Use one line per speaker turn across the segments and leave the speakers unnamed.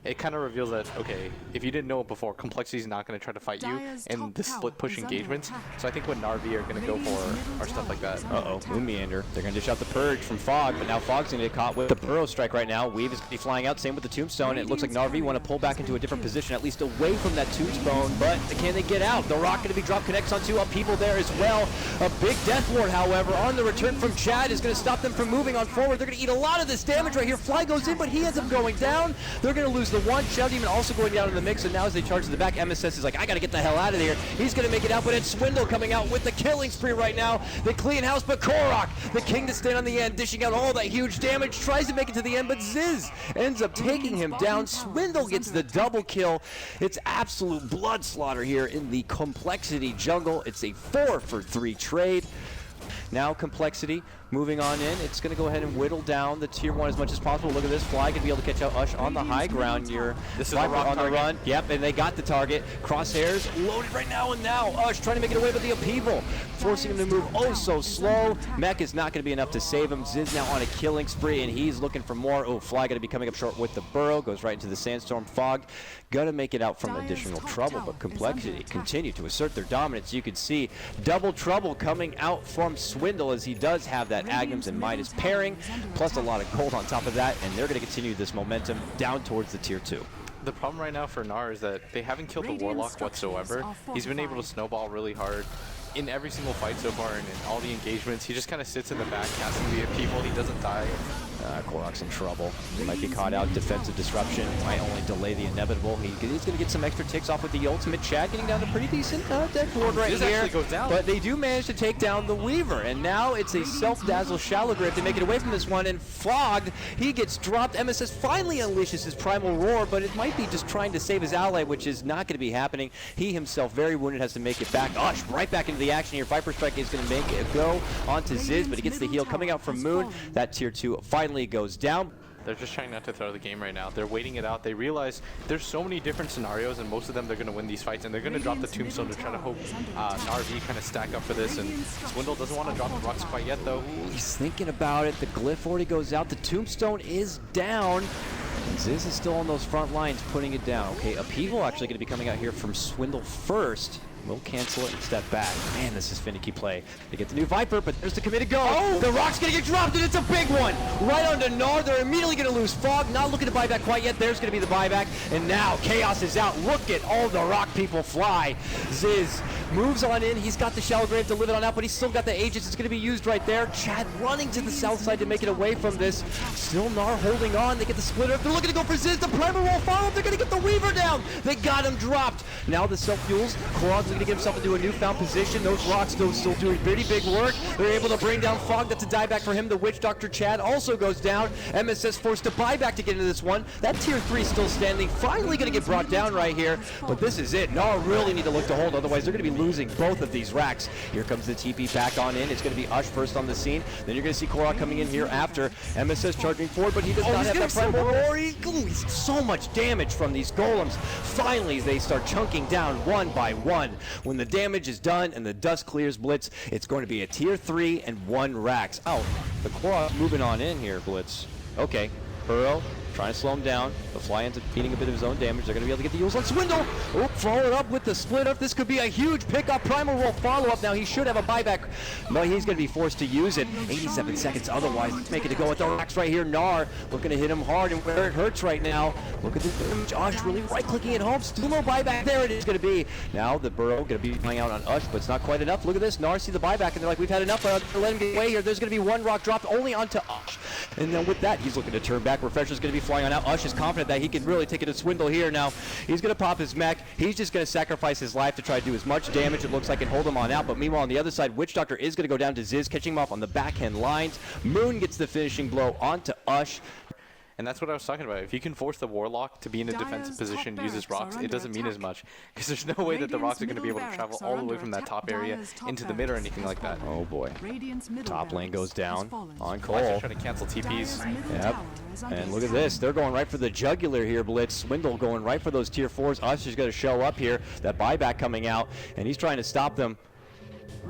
It kind of reveals that, okay, if you didn't know it before, Complexity is not going to try to fight you in the split push engagements. So I think what NaR are going to go for are stuff like that.
Uh-oh, Moon Meander. They're going to dish out the Purge from Fog, but now Fog's going to get caught with the Burrow Strike right now. Weave is going to be flying out, same with the Tombstone. It looks like NaR want to pull back into a different position, at least away from that Tombstone, but can they get out? The Rock going to be drop connects on two people there as well. A big Death Ward, however, on the return from Chad is going to stop them from moving on forward. They're going to eat a lot of this damage right here. Fly goes in, but he ends up going down. They're going to lose the one. Shadow Demon also going down in the mix, and now as they charge to the back, MSS is like, I gotta get the hell out of here. He's gonna make it out, but it's Swindle coming out with the killing spree right now. They clean house, but Korok, the king to stand on the end, dishing out all that huge damage, tries to make it to the end, but Ziz ends up taking him down. Swindle gets the double kill. It's absolute blood slaughter here in the Complexity jungle. It's a 4-for-3 trade. Now Complexity moving on in. It's going to go ahead and whittle down the tier 1 as much as possible. Look at this. Fly going to be able to catch out Ush on the high ground here.
This is a rock
on
target.
The run. Yep, and they got the target. Crosshairs loaded right now, and now Ush trying to make it away with the upheaval, forcing him to move oh so slow. Mech is not going to be enough to save him. Ziz now on a killing spree, and he's looking for more. Oh, Fly going to be coming up short with the Burrow. Goes right into the Sandstorm. Fog going to make it out from additional trouble, but Complexity continue to assert their dominance. You can see double trouble coming out from Swindle, as he does have that Agnes and Midas pairing, plus a lot of cold on top of that, and they're going to continue this momentum down towards the tier 2.
The problem right now for NaR is that they haven't killed the Warlock whatsoever. He's been able to snowball really hard in every single fight so far, and in all the engagements. He just kind of sits in the back, casting the people. He doesn't die.
Korok's in trouble. He might be caught out. Defensive disruption might only delay the inevitable. He's going to get some extra ticks off with the ultimate. Chad getting down to pretty decent death ward right
this
here.
Actually goes down.
But they do manage to take down the Weaver, and now it's a self-dazzle shallow grave to make it away from this one. And Fog, he gets dropped. MSS finally unleashes his primal roar, but it might be just trying to save his ally, which is not going to be happening. He himself, very wounded, has to make it back. Ush right back into the action here. Viper Strike is going to make it go onto Ziz, but he gets the heal coming out from Moon. That tier 2 finally goes down.
They're just trying not to throw the game right now. They're waiting it out. They realize there's so many different scenarios, and most of them they're going to win these fights, and they're going to drop the Tombstone to try to hope NaR kind of stack up for this. And Swindle doesn't want to drop the rocks quite yet, though.
He's thinking about it. The Glyph already goes out. The Tombstone is down. And Ziz is still on those front lines, putting it down. Okay, Upheaval actually going to be coming out here from Swindle first. We'll cancel it and step back. Man, this is finicky play. They get the new Viper, but there's the committed go. Oh! The Rock's gonna get dropped, and it's a big one! Right onto NaR. They're immediately gonna lose Fog. Not looking to buy back quite yet. There's gonna be the buyback. And now Chaos is out. Look at all the Rock people fly. Ziz moves on in. He's got the Shallow Grave to live it on out, but he's still got the Aegis. It's gonna be used right there. Chad running to the south side to make it away from this. Still NaR holding on. They get the splitter. They're looking to go for Ziz. The primal roll follow-up. They're gonna get the Weaver down. They got him dropped. Now the self-fuels. Korok's gonna get himself into a newfound position. Those rocks still doing pretty big work. They're able to bring down Fog. That's a dieback for him. The Witch Doctor Chad also goes down. MSS forced to buy back to get into this one. That tier 3 still standing. Finally going to get brought down right here. But this is it. NaR really need to look to hold. Otherwise, they're going to be losing both of these racks. Here comes the TP back on in. It's going to be Ush first on the scene. Then you're going to see Korok coming in here after. MSS charging forward, but he does not have that primal roar. He's so much damage from these golems. Finally, they start chunking down one by one. When the damage is done and the dust clears Blitz, it's going to be a tier 3 and 1 racks. Oh, the Korok moving on in here, Blitz. Okay, Burrow trying to slow him down. The Fly ends up eating a bit of his own damage. They're going to be able to get the Yules on Swindle. Oh, followed up with the split up. This could be a huge pickup. Primal roll follow-up. Now he should have a buyback, but he's going to be forced to use it. 87 seconds otherwise. Let's make it to go with the racks right here. NaR looking to hit him hard and where it hurts right now. Look at the damage. Ush really right-clicking at home. Still no buyback. There it is going to be. Now the Burrow going to be playing out on Ush, but it's not quite enough. Look at this. NaR see the buyback, and they're like, we've had enough. Let him get away here. There's going to be one rock dropped only onto Ush. And then with that, he's looking to turn back. Refresher's going to be flying on out. Ush is confident that he can really take it to Swindle here. Now he's going to pop his mech. He's just going to sacrifice his life to try to do as much damage, it looks like, and hold him on out. But meanwhile, on the other side, Witch Doctor is going to go down to Ziz, catching him off on the backhand lines. Moon gets the finishing blow onto Ush.
And that's what I was talking about. If you can force the Warlock to be in a defensive position, use his rocks, it doesn't mean as much. Because there's no way that the rocks are going to be able to travel all the way from that top area into the mid or anything like that.
Oh boy. Top lane goes down on coL.
They're trying to cancel TPs.
Yep. And look at this. They're going right for the jugular here, Blitz. Swindle going right for those tier 4s. Ush is going to show up here. That buyback coming out, and he's trying to stop them.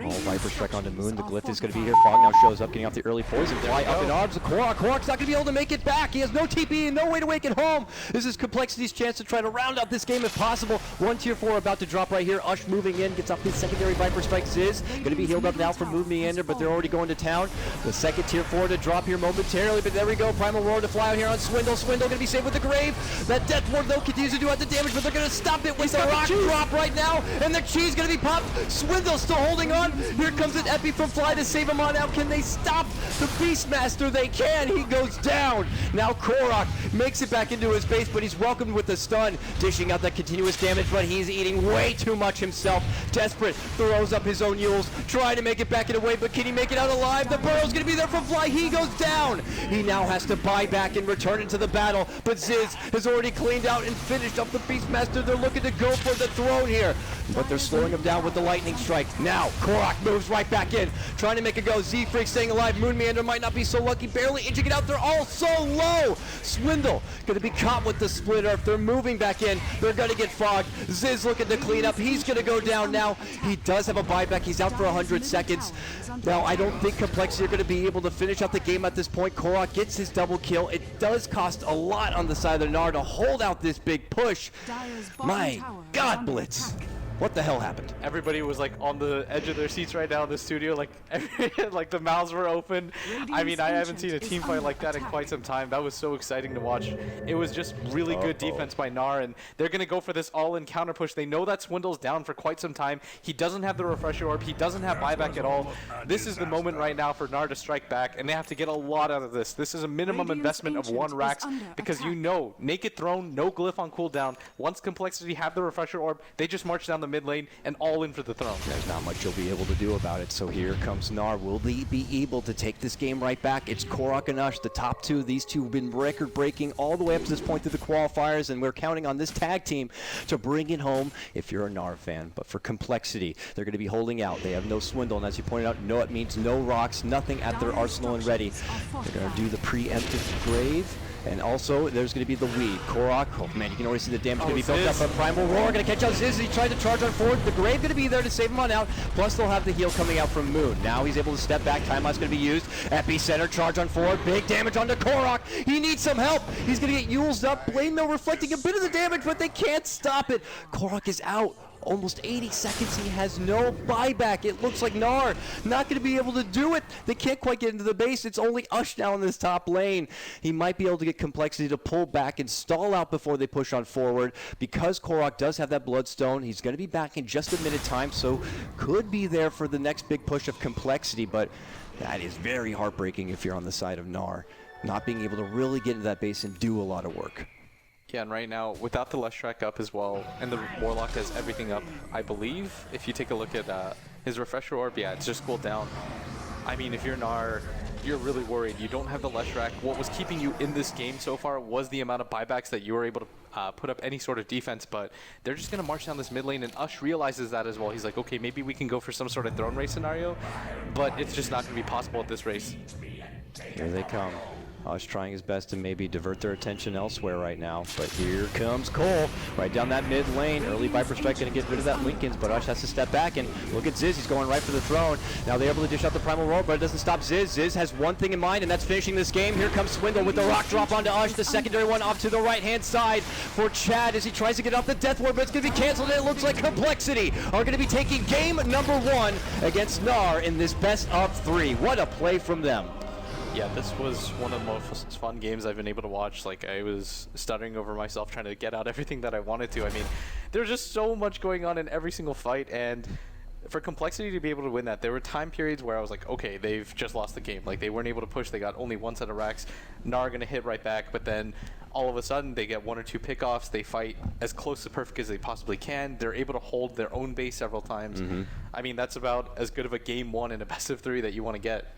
Oh, Viper strike onto Moon. The glyph is going to be here. Fog now shows up, getting off the early poison. Fly up in arms. KotLGuy's not going to be able to make it back. He has no TP and no way to wake it home. This is Complexity's chance to try to round out this game if possible. One tier 4 about to drop right here. Ush moving in, gets off the secondary Viper strike. Ziz going to be healed up now from Moon Meander, but they're already going to town. The second tier 4 to drop here momentarily, but there we go. Primal Roar to fly out here on Swindle. Swindle going to be saved with the grave. That Death Ward though continues to do out the damage, but they're going to stop it with the rock drop right now, and the cheese going to be popped. Swindle still holding on. Here comes an Epi from Fly to save him on out. Can they stop the Beastmaster? They can. He goes down. Now KotLGuy makes it back into his base, but he's welcomed with a stun, dishing out that continuous damage, but he's eating way too much himself. Desperate, throws up his own Yules, trying to make it back in a way, but can he make it out alive? The Burrow's going to be there from Fly. He goes down. He now has to buy back and return into the battle, but Ziz has already cleaned out and finished up the Beastmaster. They're looking to go for the throne here, but they're slowing him down with the lightning strike. Now KotLGuy moves right back in, trying to make it go. Z-Freak staying alive. Moon Meander might not be so lucky, barely inching it out. They're all so low. Swindle going to be caught with the splitter. If they're moving back in, they're going to get fogged. Ziz looking to clean up. He's going to go down now. He does have a buyback. He's out for 100 seconds. Now, I don't think Complexity are going to be able to finish out the game at this point. KotLGuy gets his double kill. It does cost a lot on the side of the NaR to hold out this big push. My God, Blitz. What the hell happened?
Everybody was like on the edge of their seats right now in the studio, like like the mouths were open. I mean, I haven't seen a team fight like that in quite some time. That was so exciting to watch. It was just really good defense by NaR, and they're going to go for this all-in counter push. They know that Swindle's down for quite some time. He doesn't have the refresher orb. He doesn't have buyback at all. This is the moment right now for NaR to strike back, and they have to get a lot out of this. This is a minimum investment of 1 Rax, because you know, Naked Throne, no glyph on cooldown. Once Complexity have the refresher orb, they just march down the mid lane and all in for the throne.
There's not much you'll be able to do about it, so here comes NaR. Will they be able to take this game right back? It's KotLGuy and Ush, the top two. These two have been record-breaking all the way up to this point through the qualifiers, and we're counting on this tag team to bring it home if you're a NaR fan. But for Complexity, they're going to be holding out. They have no Swindle, and as you pointed out, no, it means no rocks, nothing at their arsenal and ready. They're going to do the preemptive grave. And also, there's going to be the weed. KotLGuy, oh man, you can already see the damage going to be built up. But Primal Roar going to catch out Ziz. He tried to charge on forward. The Grave going to be there to save him on out. Plus, they'll have the heal coming out from Moon. Now he's able to step back. Timeout's going to be used. Epicenter charge on forward. Big damage onto KotLGuy. He needs some help. He's going to get Yules up. Blade Mill reflecting a bit of the damage, but they can't stop it. KotLGuy is out. Almost 80 seconds, he has no buyback. It looks like NaR not going to be able to do it. They can't quite get into the base. It's only Ush now in this top lane. He might be able to get Complexity to pull back and stall out before they push on forward. Because KotLGuy does have that Bloodstone, he's going to be back in just a minute time, so could be there for the next big push of Complexity, but that is very heartbreaking if you're on the side of NaR, not being able to really get into that base and do a lot of work.
Yeah, and right now, without the Leshrac up as well, and the Warlock has everything up, I believe, if you take a look at his refresher orb, yeah, it's just cooled down. I mean, if you're NaR, you're really worried. You don't have the Leshrac. What was keeping you in this game so far was the amount of buybacks that you were able to put up any sort of defense, but they're just going to march down this mid lane, and Ush realizes that as well. He's like, okay, maybe we can go for some sort of throne race scenario, but it's just not going to be possible at this race.
Here they come. Ush trying his best to maybe divert their attention elsewhere right now, but here comes coL right down that mid lane. Early Viper Strike going to get rid of that Linken's, but Ush has to step back, and look at Ziz. He's going right for the throne. Now they're able to dish out the Primal Roar, but it doesn't stop Ziz. Ziz has one thing in mind, and that's finishing this game. Here comes Swindle with the rock drop onto Ush. The secondary one off to the right-hand side for Chad as he tries to get off the Death Ward, but it's going to be canceled, and it looks like Complexity are going to be taking game number 1 against NaR in this best of 3. What a play from them.
Yeah, this was one of the most fun games I've been able to watch. Like, I was stuttering over myself trying to get out everything that I wanted to. I mean, there's just so much going on in every single fight, and for Complexity to be able to win that, there were time periods where I was like, okay, they've just lost the game. Like, they weren't able to push. They got only 1 set of racks. NaR going to hit right back, but then all of a sudden they get 1 or 2 pickoffs. They fight as close to perfect as they possibly can. They're able to hold their own base several times. I mean, that's about as good of a game 1 in a best of 3 that you want to get.